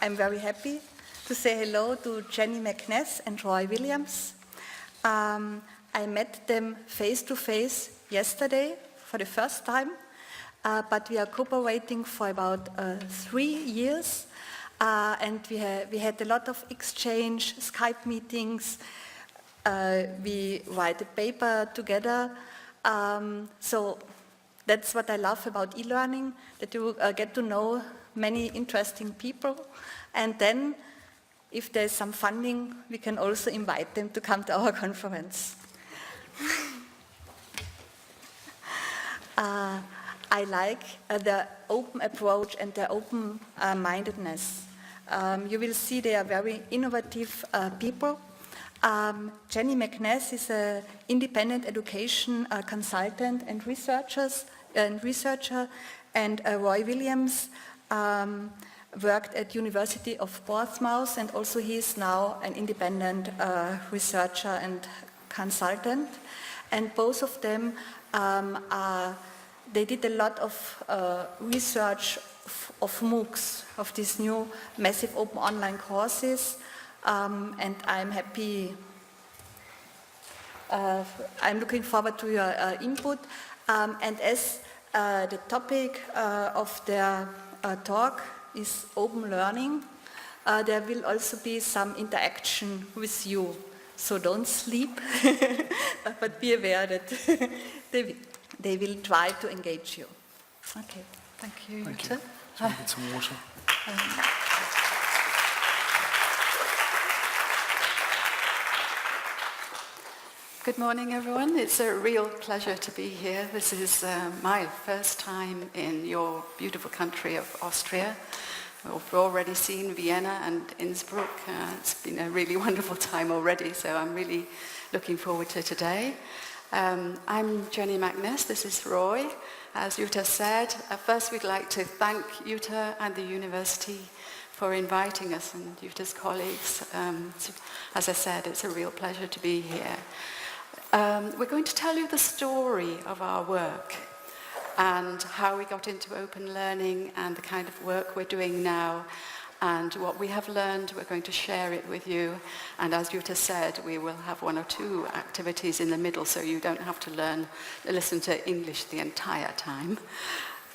I'm very happy to say hello to Jenny Mackness and Roy Williams. I met them face-to-face yesterday for the first time, but we are cooperating for about 3 years, and we had a lot of exchange, Skype meetings, we write a paper together, so that's what I love about e-learning, that you get to know many interesting people, and then if there's some funding, we can also invite them to come to our conference. I like the open approach and the open-mindedness. You will see they are very innovative people. Jenny Mackness is an independent education consultant and researcher, and Roy Williams worked at University of Portsmouth, and also he is now an independent researcher and consultant. And both of them they did a lot of research of MOOCs, of these new massive open online courses, and I'm happy, I'm looking forward to your input. And as the topic of their talk is open learning, there will also be some interaction with you. So don't sleep, but be aware that they will try to engage you. Okay, thank you. Thank you. Shall we get some water? Good morning, everyone. It's a real pleasure to be here. This is my first time in your beautiful country of Austria. We've already seen Vienna and Innsbruck. It's been a really wonderful time already, so I'm really looking forward to today. I'm Jenny Mackness, this is Roy. As Jutta said, first we'd like to thank Jutta and the university for inviting us and Jutta's colleagues. As I said, it's a real pleasure to be here. We're going to tell you the story of our work and how we got into open learning and the kind of work we're doing now and what we have learned. We're going to share it with you, and as Jutta said, we will have 1 or 2 activities in the middle so you don't have to listen to English the entire time.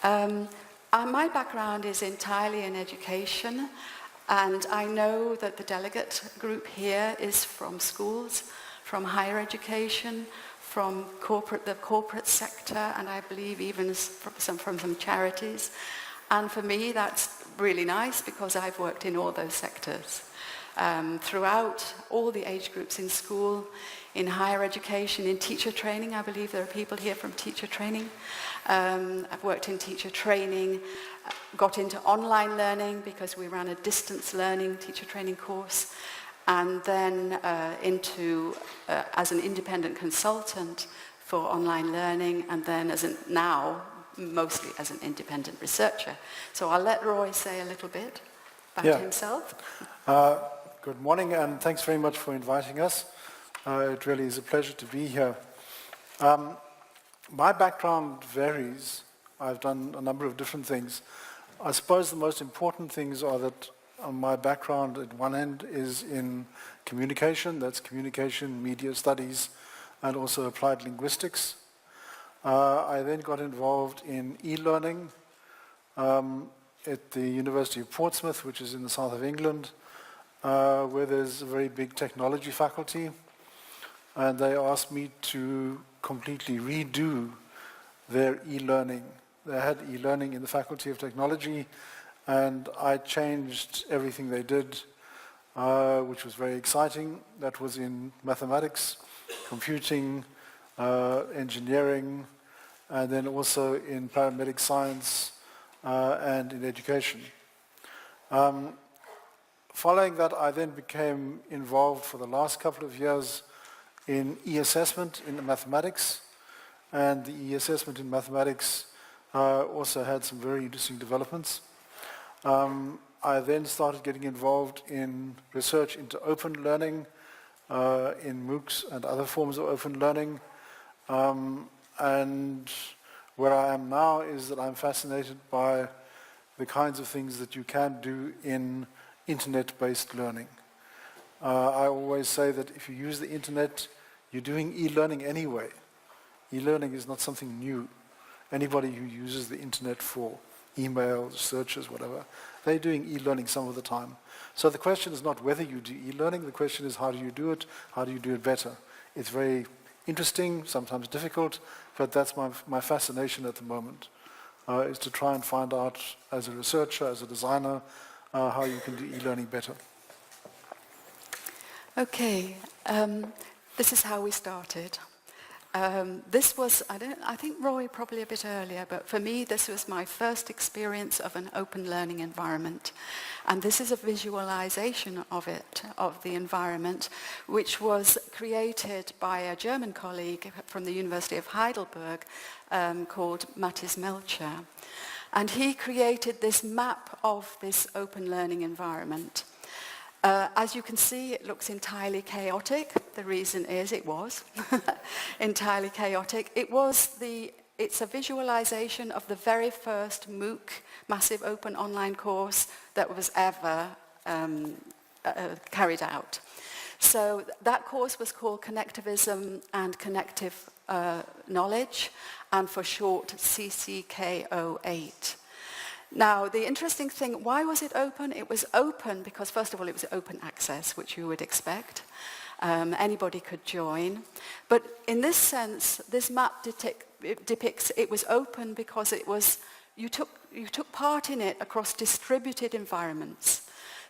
My background is entirely in education, and I know that the delegate group here is from schools, from higher education, from the corporate sector, and I believe even from some charities. And for me, that's really nice because I've worked in all those sectors. Throughout all the age groups in school, in higher education, in teacher training, I believe there are people here from teacher training. I've worked in teacher training, got into online learning because we ran a distance learning teacher training course, and then as an independent consultant for online learning, and then now mostly as an independent researcher. So I'll let Roy say a little bit about himself. Good morning, and thanks very much for inviting us. It really is a pleasure to be here. My background varies. I've done a number of different things. I suppose the most important things are that my background at one end is in communication, that's communication, media studies, and also applied linguistics. I then got involved in e-learning at the University of Portsmouth, which is in the south of England, where there's a very big technology faculty, and they asked me to completely redo their e-learning. They had e-learning in the Faculty of Technology, and I changed everything they did, which was very exciting. That was in mathematics, computing, engineering, and then also in paramedic science and in education. Following that, I then became involved for the last couple of years in e-assessment in mathematics, and the e-assessment in mathematics also had some very interesting developments. I then started getting involved in research into open learning, in MOOCs and other forms of open learning. And where I am now is that I'm fascinated by the kinds of things that you can do in internet-based learning. I always say that if you use the internet, you're doing e-learning anyway. E-learning is not something new. Anybody who uses the internet for emails, searches, whatever, they're doing e-learning some of the time. So the question is not whether you do e-learning, the question is how do you do it, how do you do it better. It's very interesting, sometimes difficult, but that's my fascination at the moment, is to try and find out as a researcher, as a designer, how you can do e-learning better. Okay, this is how we started. This was, I think Roy probably a bit earlier, but for me this was my first experience of an open learning environment. And this is a visualization of it, of the environment, which was created by a German colleague from the University of Heidelberg called Mathis Melcher. And he created this map of this open learning environment. As you can see, it looks entirely chaotic. The reason is it was entirely chaotic. It's a visualization of the very first MOOC, Massive Open Online Course, that was ever carried out. So that course was called Connectivism and Connective Knowledge, and for short CCKO8. Now, the interesting thing, why was it open? It was open because, first of all, it was open access, which you would expect. Anybody could join. But in this sense, this map depicts it was open because it was, you took part in it across distributed environments.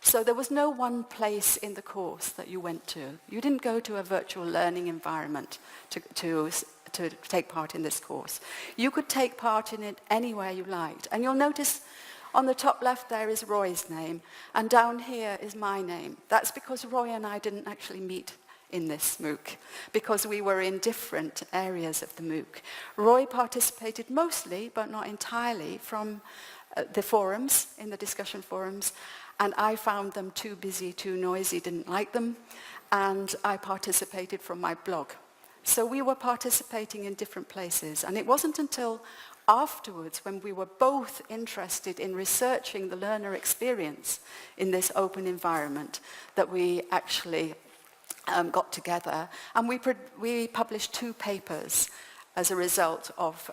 So there was no one place in the course that you went to. You didn't go to a virtual learning environment to take part in this course. You could take part in it anywhere you liked. And you'll notice on the top left there is Roy's name, and down here is my name. That's because Roy and I didn't actually meet in this MOOC, because we were in different areas of the MOOC. Roy participated mostly, but not entirely, from the forums, in the discussion forums, and I found them too busy, too noisy, didn't like them, and I participated from my blog. So we were participating in different places, and it wasn't until afterwards, when we were both interested in researching the learner experience in this open environment, that we actually got together, and we published 2 papers as a result of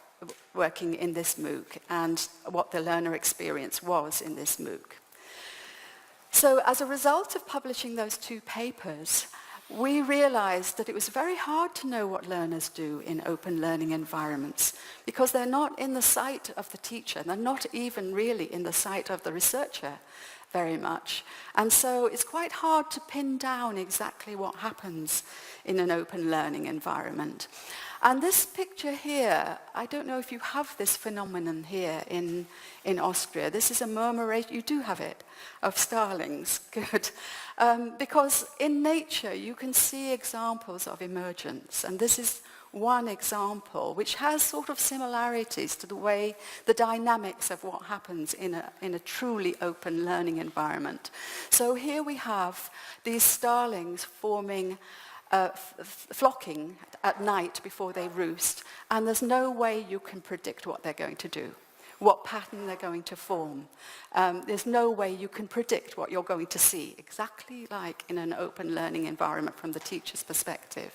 working in this MOOC and what the learner experience was in this MOOC. So as a result of publishing those 2 papers, we realized that it was very hard to know what learners do in open learning environments, because they're not in the sight of the teacher, they're not even really in the sight of the researcher very much. And so it's quite hard to pin down exactly what happens in an open learning environment. And this picture here, I don't know if you have this phenomenon here in Austria. This is a murmuration, you do have it, of starlings, good. Because in nature you can see examples of emergence, and this is one example which has sort of similarities to the way, the dynamics of what happens in a truly open learning environment. So here we have these starlings forming, flocking at night before they roost, and there's no way you can predict what they're going to do, what pattern they're going to form. There's no way you can predict what you're going to see, exactly like in an open learning environment from the teacher's perspective.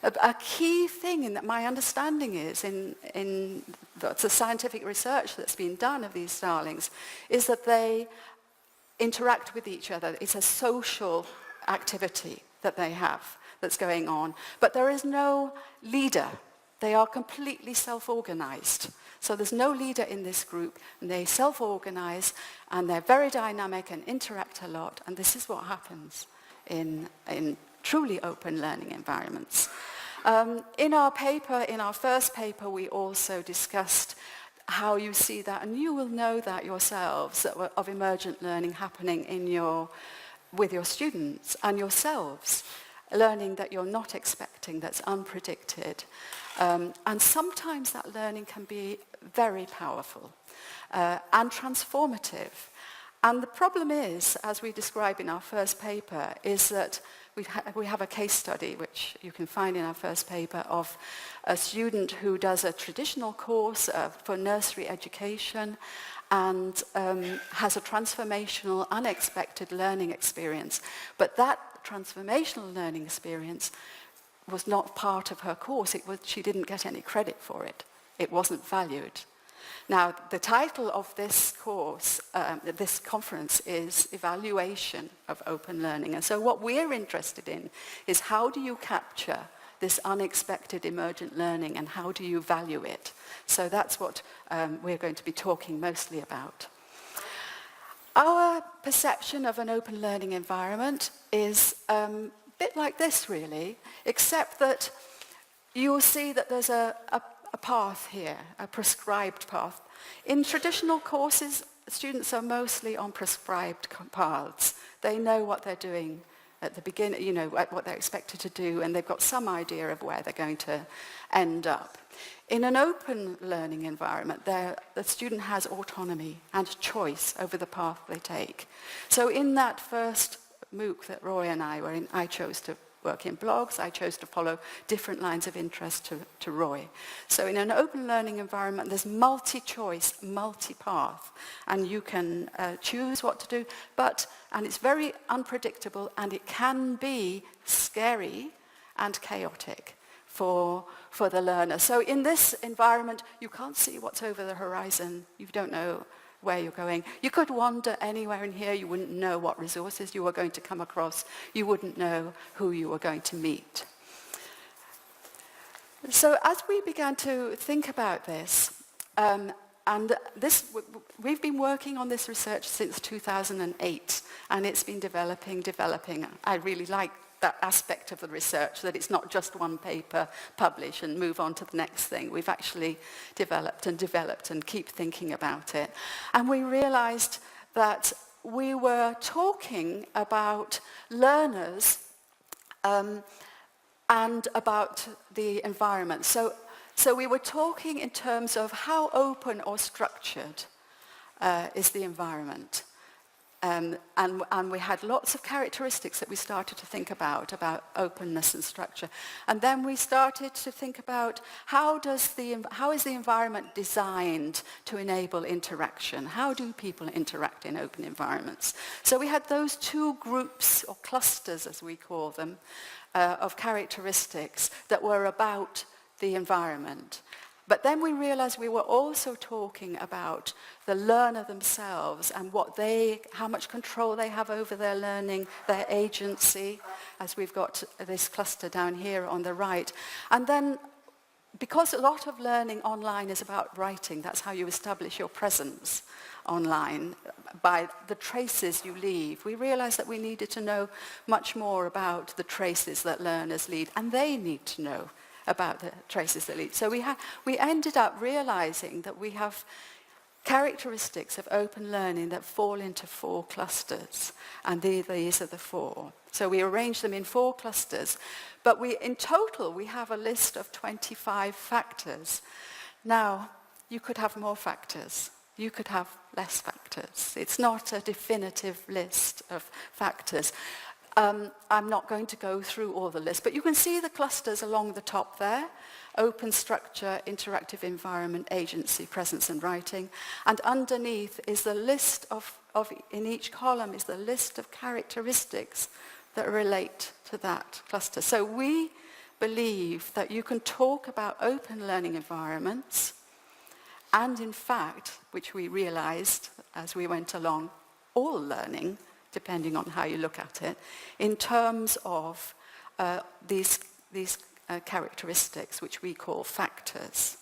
A key thing in that my understanding is in the scientific research that's been done of these starlings is that they interact with each other. It's a social activity that they have that's going on. But there is no leader. They are completely self-organized. So there's no leader in this group, and they self-organize, and they're very dynamic and interact a lot, and this is what happens in truly open learning environments. In our paper, in our first paper, we also discussed how you see that, and you will know that yourselves, of emergent learning happening with your students and yourselves, learning that you're not expecting, that's unpredicted. And sometimes that learning can be very powerful and transformative. And the problem is, as we describe in our first paper, is that we have a case study, which you can find in our first paper, of a student who does a traditional course for nursery education and has a transformational, unexpected learning experience. But that transformational learning experience was not part of her course. She didn't get any credit for it. It wasn't valued. Now, the title of this course, this conference, is Evaluation of Open Learning. And so what we're interested in is how do you capture this unexpected emergent learning and how do you value it? So that's what we're going to be talking mostly about. Our perception of an open learning environment is a bit like this, really, except that you'll see that there's a path here, a prescribed path. In traditional courses, students are mostly on prescribed paths. They know what they're doing at the beginning, you know, what they're expected to do, and they've got some idea of where they're going to end up. In an open learning environment, the student has autonomy and choice over the path they take. So in that first MOOC that Roy and I were in, I chose to work in blogs. I chose to follow different lines of interest to Roy. So in an open learning environment, there's multi-choice, multi-path, and you can choose what to do, and it's very unpredictable, and it can be scary and chaotic for the learner. So in this environment, you can't see what's over the horizon. You don't know where you're going. You could wander anywhere in here. You wouldn't know what resources you were going to come across. You wouldn't know who you were going to meet. So as we began to think about this, we've been working on this research since 2008, and it's been developing. I really like that aspect of the research, that it's not just one paper, publish and move on to the next thing. We've actually developed and keep thinking about it. And we realized that we were talking about learners and about the environment. So we were talking in terms of how open or structured is the environment. And we had lots of characteristics that we started to think about openness and structure. And then we started to think about how is the environment designed to enable interaction? How do people interact in open environments? So we had those two groups, or clusters as we call them, of characteristics that were about the environment. But then we realized we were also talking about the learner themselves and how much control they have over their learning, their agency, as we've got this cluster down here on the right. And then, because a lot of learning online is about writing, that's how you establish your presence online, by the traces you leave, we realized that we needed to know much more about the traces that learners leave, and they need to know about the traces that lead. So we ended up realizing that we have characteristics of open learning that fall into 4 clusters, and these are the 4. So we arranged them in 4 clusters, but in total we have a list of 25 factors. Now, you could have more factors. You could have less factors. It's not a definitive list of factors. I'm not going to go through all the lists, but you can see the clusters along the top there: open structure, interactive environment, agency, presence and writing. And underneath is the list in each column is the list of characteristics that relate to that cluster. So we believe that you can talk about open learning environments, and in fact, which we realized as we went along, all learning, depending on how you look at it, in terms of these characteristics, which we call factors.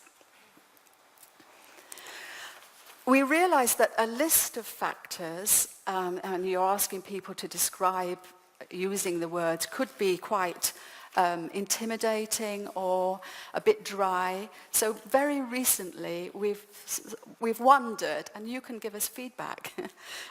We realized that a list of factors, and you're asking people to describe using the words, could be quite intimidating or a bit dry. So very recently we've wondered, and you can give us feedback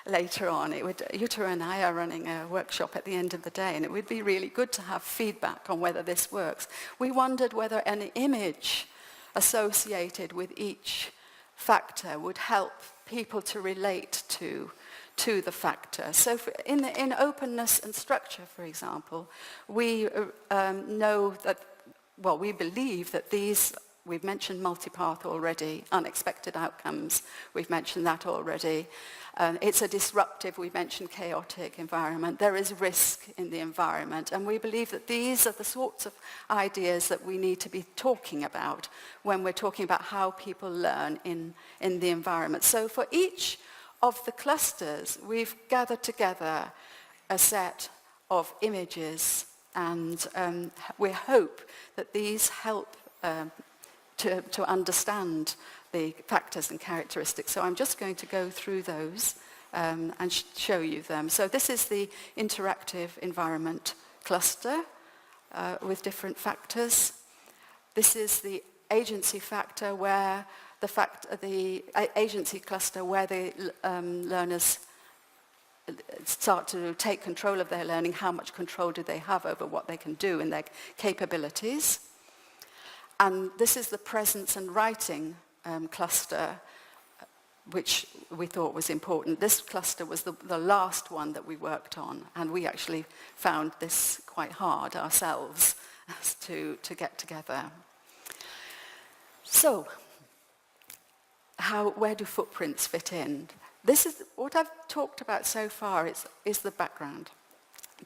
later on. Jutta and I are running a workshop at the end of the day, and it would be really good to have feedback on whether this works. We wondered whether an image associated with each factor would help people to relate to to the factor. So in openness and structure, for example, we know that, well, we believe that these, we've mentioned multipath already, unexpected outcomes, we've mentioned that already. It's a disruptive, we mentioned chaotic environment. There is risk in the environment, and we believe that these are the sorts of ideas that we need to be talking about when we're talking about how people learn in the environment. So for each of the clusters, we've gathered together a set of images, and we hope that these help to understand the factors and characteristics. So I'm just going to go through those and show you them. So this is the interactive environment cluster with different factors. This is the agency factor where the agency cluster where the learners start to take control of their learning. How much control do they have over what they can do and their capabilities? And this is the presence and writing cluster, which we thought was important. This cluster was the last one that we worked on, and we actually found this quite hard ourselves to get together. So, where do footprints fit in? This is what I've talked about so far is the background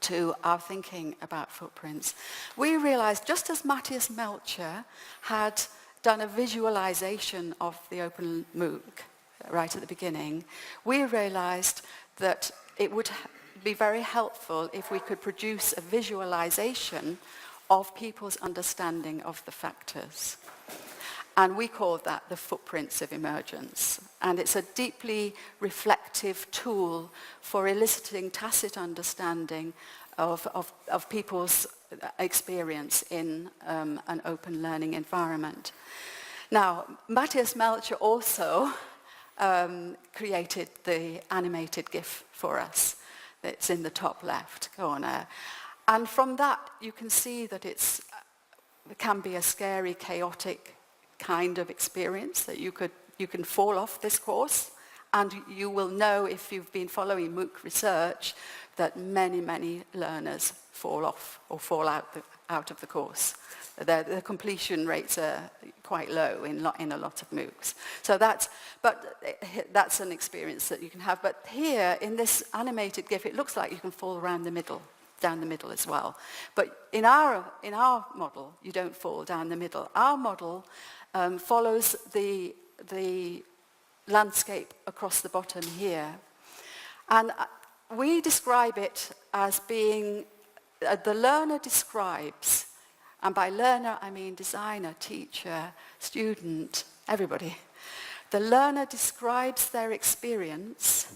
to our thinking about footprints. We realized, just as Matthias Melcher had done a visualization of the Open MOOC right at the beginning, we realized that it would be very helpful if we could produce a visualization of people's understanding of the factors. And we call that the footprints of emergence. And it's a deeply reflective tool for eliciting tacit understanding of people's experience in an open learning environment. Now, Matthias Melcher also created the animated GIF for us. It's in the top left corner. And from that, you can see that it can be a scary, chaotic kind of experience, that you can fall off this course, and you will know, if you've been following MOOC research, that many, many learners fall off or fall out of the course. The completion rates are quite low in a lot of MOOCs. So that's an experience that you can have. But here, in this animated GIF, it looks like you can fall around the middle, down the middle as well. But in our model, you don't fall down the middle. Our model follows the landscape across the bottom here. And we describe it as being, the learner describes, and by learner I mean designer, teacher, student, everybody. The learner describes their experience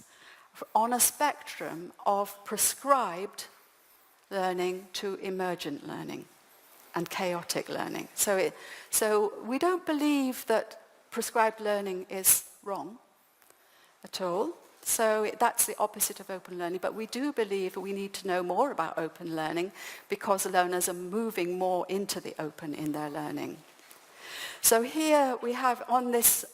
on a spectrum of prescribed learning to emergent learning and chaotic learning. So we don't believe that prescribed learning is wrong at all. So that's the opposite of open learning. But we do believe we need to know more about open learning because learners are moving more into the open in their learning. So here we have on this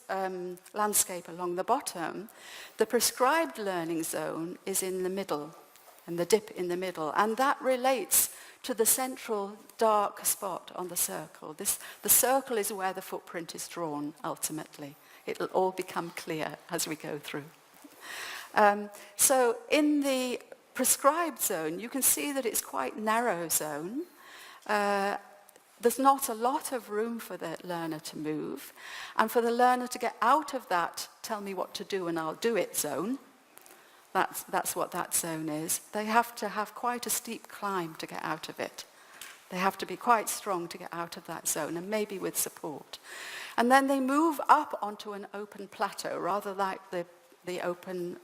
landscape along the bottom, the prescribed learning zone is in the middle, and the dip in the middle. And that relates to the central dark spot on the circle. The circle is where the footprint is drawn, ultimately. It'll all become clear as we go through. So in the prescribed zone, you can see that it's quite narrow zone. There's not a lot of room for the learner to move. And for the learner to get out of that, tell me what to do and I'll do it zone, that's what that zone is. They have to have quite a steep climb to get out of it. They have to be quite strong to get out of that zone, and maybe with support. And then they move up onto an open plateau, rather like the open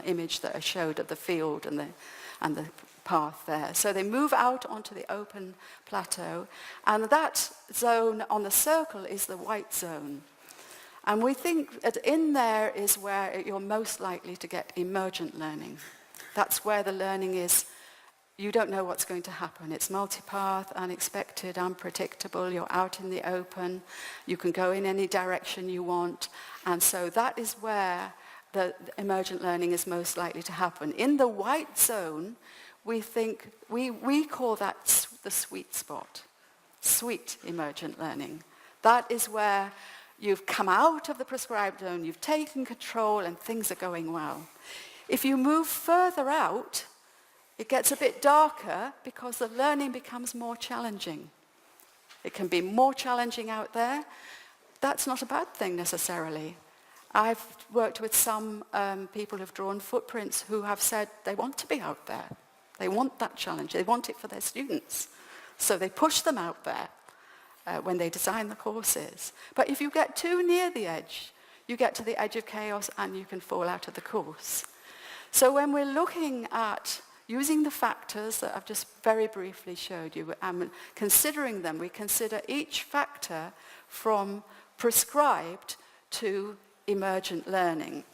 image that I showed of the field and the path there. So they move out onto the open plateau, and that zone on the circle is the white zone. And we think that in there is where you're most likely to get emergent learning. That's where the learning is, you don't know what's going to happen. It's multipath, unexpected, unpredictable. You're out in the open. You can go in any direction you want. And so that is where the emergent learning is most likely to happen. In the white zone, we call that the sweet spot, sweet emergent learning. That is where you've come out of the prescribed zone, you've taken control, and things are going well. If you move further out, it gets a bit darker because the learning becomes more challenging. It can be more challenging out there. That's not a bad thing necessarily. I've worked with some people who've drawn footprints who have said they want to be out there. They want that challenge. They want it for their students. So they push them out there when they design the courses. But if you get too near the edge, you get to the edge of chaos and you can fall out of the course. So when we're looking at using the factors that I've just very briefly showed you and considering them, we consider each factor from prescribed to emergent learning.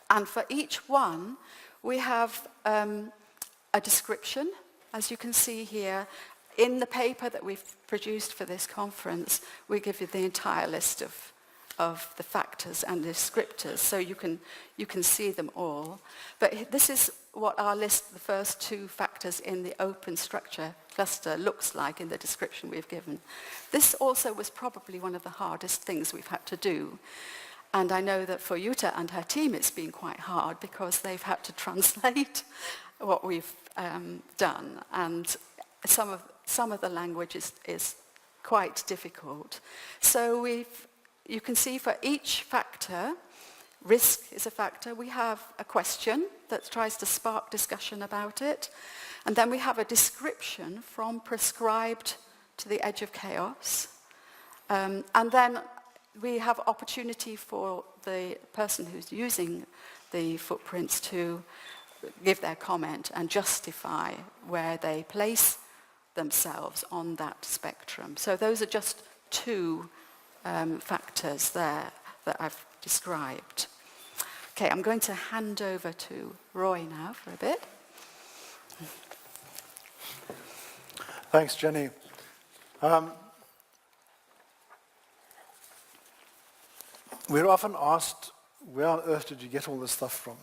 And for each one, we have a description, as you can see here. In the paper that we've produced for this conference, we give you the entire list of the factors and descriptors, so you can see them all. But this is what our list, the first two factors in the open structure cluster looks like in the description we've given. This also was probably one of the hardest things we've had to do. And I know that for Jutta and her team it's been quite hard because they've had to translate what we've done. And some of the language is quite difficult. So you can see for each factor, risk is a factor. We have a question that tries to spark discussion about it. And then we have a description from prescribed to the edge of chaos. And then we have opportunity for the person who's using the footprints to give their comment and justify where they place themselves on that spectrum. So those are just two factors there that I've described. Okay, I'm going to hand over to Roy now for a bit. Thanks, Jenny. We're often asked, where on earth did you get all this stuff from?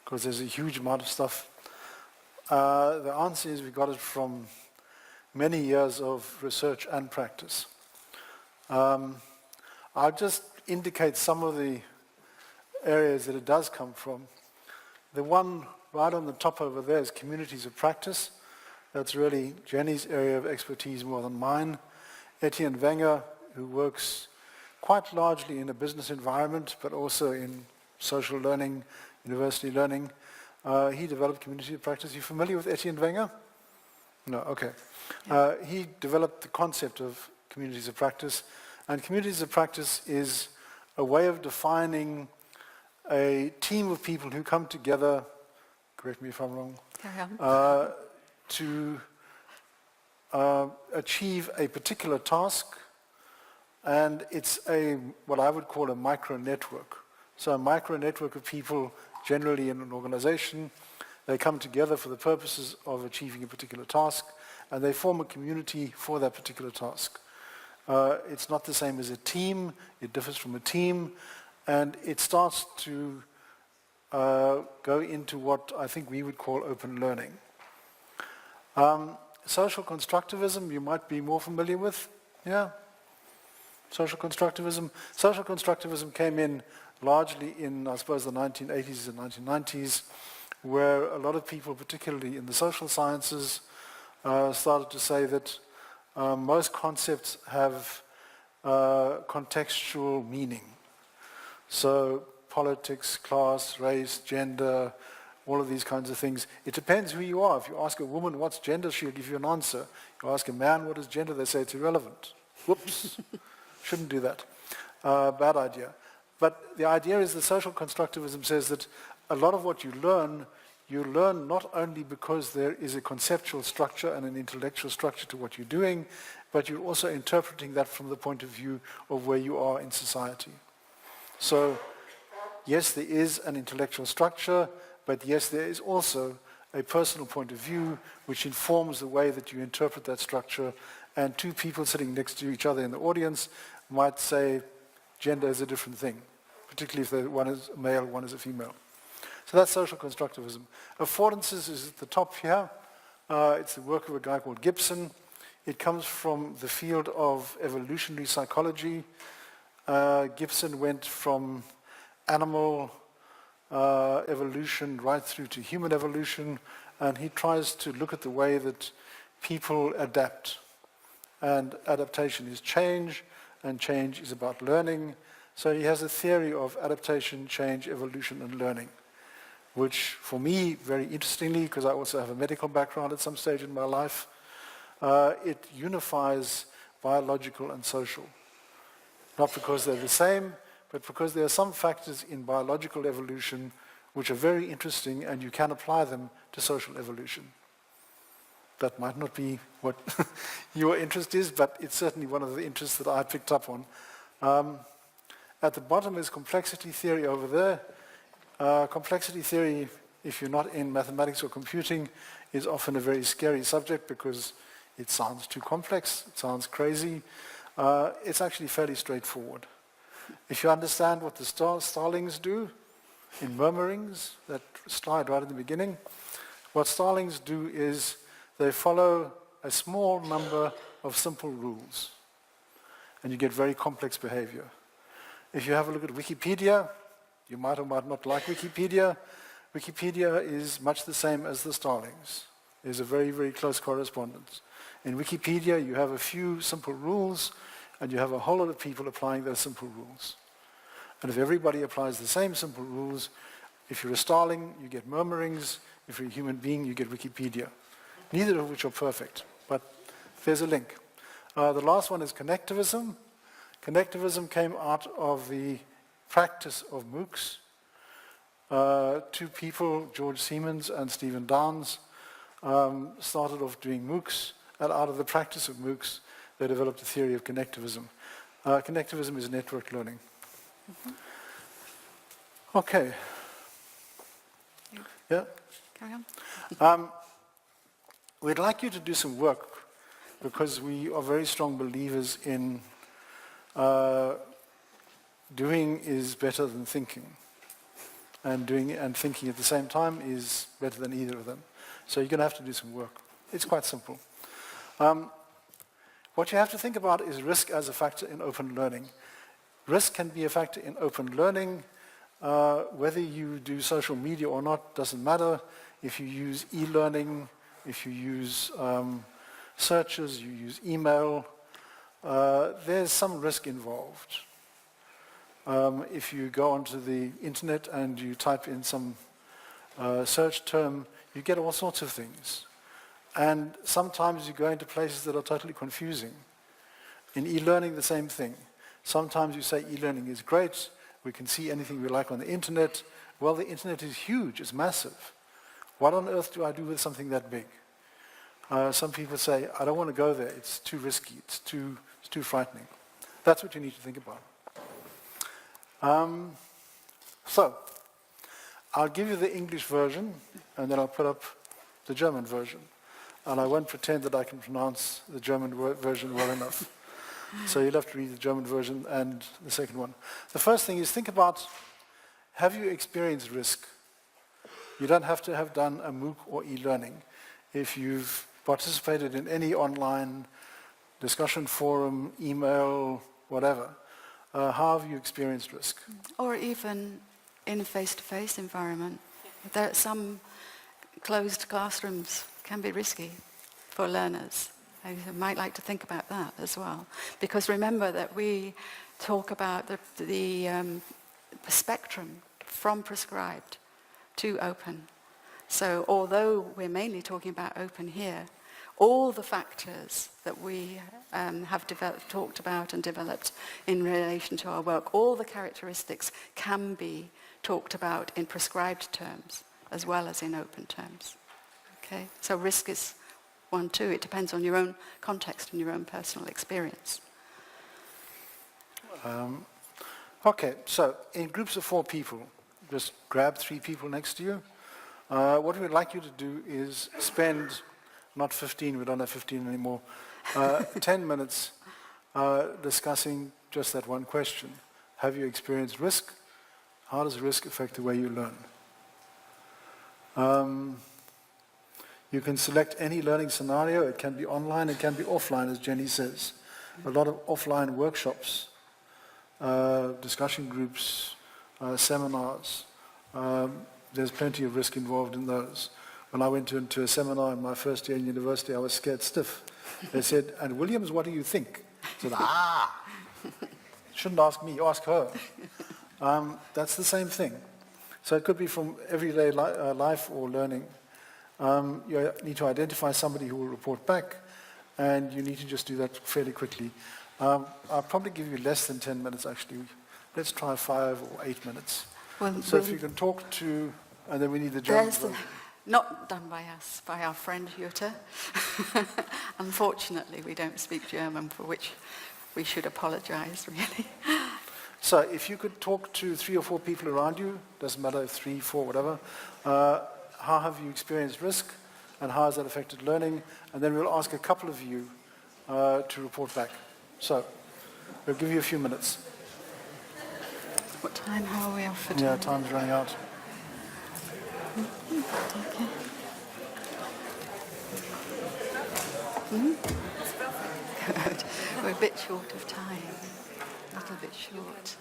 Because there's a huge amount of stuff. The answer is we got it from many years of research and practice. I'll just indicate some of the areas that it does come from. The one right on the top over there is communities of practice. That's really Jenny's area of expertise more than mine. Etienne Wenger, who works quite largely in a business environment, but also in social learning, university learning. He developed community of practice. Are you familiar with Etienne Wenger? No, okay. Yeah. He developed the concept of communities of practice. And communities of practice is a way of defining a team of people who come together, correct me if I'm wrong, to achieve a particular task. And it's what I would call a micro-network. So a micro-network of people, generally in an organization, they come together for the purposes of achieving a particular task, and they form a community for that particular task. It's not the same as a team, it differs from a team, and it starts to go into what I think we would call open learning. Social constructivism, you might be more familiar with, yeah? Social constructivism. Social constructivism came in largely in, I suppose, the 1980s and 1990s, where a lot of people, particularly in the social sciences, started to say that most concepts have contextual meaning. So politics, class, race, gender, all of these kinds of things. It depends who you are. If you ask a woman what's gender, she'll give you an answer. You ask a man what is gender, they say it's irrelevant. Whoops. Shouldn't do that. Bad idea. But the idea is that social constructivism says that a lot of what you learn not only because there is a conceptual structure and an intellectual structure to what you're doing, but you're also interpreting that from the point of view of where you are in society. So, yes, there is an intellectual structure, but yes, there is also a personal point of view which informs the way that you interpret that structure. And two people sitting next to each other in the audience might say gender is a different thing. particularly if one is a male, one is a female. So that's social constructivism. Affordances is at the top here. It's the work of a guy called Gibson. It comes from the field of evolutionary psychology. Gibson went from animal evolution right through to human evolution, and he tries to look at the way that people adapt. And adaptation is change, and change is about learning. So he has a theory of adaptation, change, evolution, and learning, which for me, very interestingly, because I also have a medical background at some stage in my life, it unifies biological and social. Not because they're the same, but because there are some factors in biological evolution which are very interesting, and you can apply them to social evolution. That might not be what your interest is, but it's certainly one of the interests that I picked up on. At the bottom is complexity theory over there. Complexity theory, if you're not in mathematics or computing, is often a very scary subject because it sounds too complex, it sounds crazy. It's actually fairly straightforward. If you understand what the starlings do in murmurings, that slide right at the beginning, what starlings do is they follow a small number of simple rules, and you get very complex behavior. If you have a look at Wikipedia, you might or might not like Wikipedia. Wikipedia is much the same as the starlings. There's a very, very close correspondence. In Wikipedia, you have a few simple rules, and you have a whole lot of people applying those simple rules. And if everybody applies the same simple rules, if you're a starling, you get murmurings. If you're a human being, you get Wikipedia. Neither of which are perfect, but there's a link. The last one is connectivism. Connectivism came out of the practice of MOOCs. Two people, George Siemens and Stephen Downes, started off doing MOOCs, and out of the practice of MOOCs, they developed a theory of connectivism. Connectivism is network learning. Mm-hmm. Okay. Yeah? Carry on. We'd like you to do some work because we are very strong believers in doing is better than thinking. And doing and thinking at the same time is better than either of them. So you're going to have to do some work. It's quite simple. What you have to think about is risk as a factor in open learning. Risk can be a factor in open learning. Whether you do social media or not doesn't matter. If you use e-learning, if you use searches, you use email, there's some risk involved. If you go onto the internet and you type in some search term, you get all sorts of things. And sometimes you go into places that are totally confusing. In e-learning, the same thing. Sometimes you say e-learning is great, we can see anything we like on the internet. Well, the internet is huge, it's massive. What on earth do I do with something that big? Some people say, I don't want to go there, it's too risky, it's too frightening. That's what you need to think about. So, I'll give you the English version, and then I'll put up the German version. And I won't pretend that I can pronounce the German version well enough. So you'll have to read the German version and the second one. The first thing is think about, have you experienced risk? You don't have to have done a MOOC or e-learning. If you've participated in any online discussion forum, email, whatever, how have you experienced risk? Or even in a face-to-face environment. There are some closed classrooms can be risky for learners. I might like to think about that as well. Because remember that we talk about the spectrum from prescribed to open. So although we're mainly talking about open here, all the factors that we have talked about and developed in relation to our work, all the characteristics can be talked about in prescribed terms as well as in open terms. Okay? So risk is one too. It depends on your own context and your own personal experience. Okay, so in groups of 4 people, just grab 3 people next to you. What we'd like you to do is spend, not 15, we don't have 15 anymore, 10 minutes discussing just that one question. Have you experienced risk? how does risk affect the way you learn? You can select any learning scenario. It can be online, it can be offline, as Jenny says. A lot of offline workshops, discussion groups, seminars. There's plenty of risk involved in those. When I went into a seminar in my first year in university, I was scared stiff. They said, "And Williams, what do you think?" I said, shouldn't ask me, ask her. That's the same thing. So it could be from everyday life or learning. You need to identify somebody who will report back, and you need to just do that fairly quickly. I'll probably give you less than 10 minutes, actually. Let's try 5 or 8 minutes. Well, So if you can talk to, and then we need the German. Not done by us, by our friend Jutta. Unfortunately, we don't speak German, for which we should apologize, really. So if you could talk to 3 or 4 people around you, doesn't matter if 3, 4, whatever, how have you experienced risk and how has that affected learning? And then we'll ask a couple of you to report back. So we'll give you a few minutes. What time? How are we off for time? Yeah, time's running out. Okay. Good. We're a bit short of time. A little bit short.